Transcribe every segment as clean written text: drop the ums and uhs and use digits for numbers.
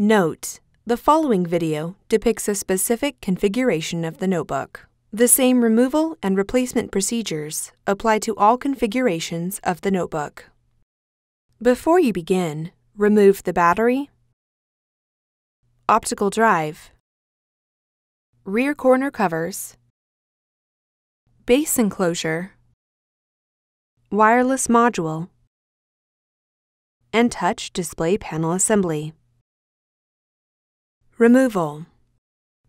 Note: the following video depicts a specific configuration of the notebook. The same removal and replacement procedures apply to all configurations of the notebook. Before you begin, remove the battery, optical drive, rear corner covers, base enclosure, wireless module, and touch display panel assembly. Removal.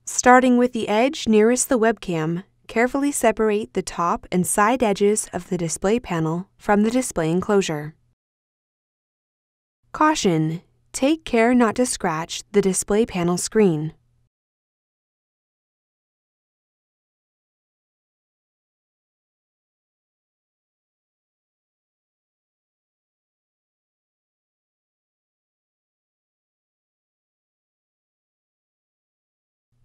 Starting with the edge nearest the webcam, carefully separate the top and side edges of the display panel from the display enclosure. Caution: take care not to scratch the display panel screen.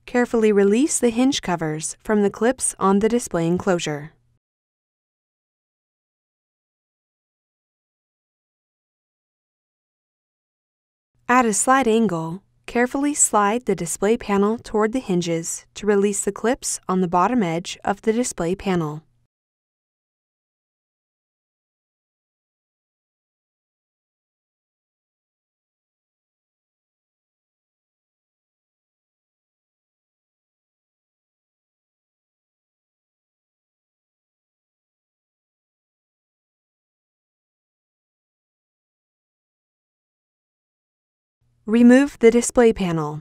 Carefully release the hinge covers from the clips on the display enclosure. At a slight angle, carefully slide the display panel toward the hinges to release the clips on the bottom edge of the display panel. Remove the display panel.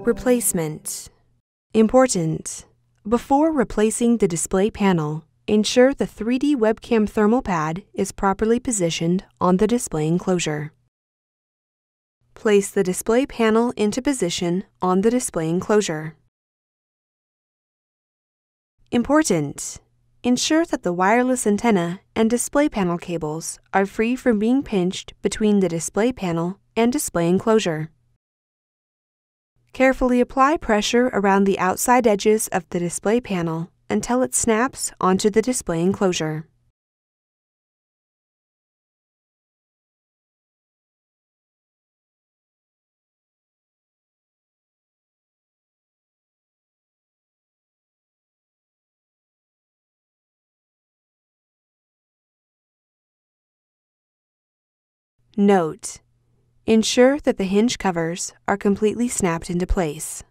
Replacement. Important: before replacing the display panel, ensure the 3D webcam thermal pad is properly positioned on the display enclosure. Place the display panel into position on the display enclosure. Important: ensure that the wireless antenna and display panel cables are free from being pinched between the display panel and display enclosure. Carefully apply pressure around the outside edges of the display panel until it snaps onto the display enclosure. Note: ensure that the hinge covers are completely snapped into place.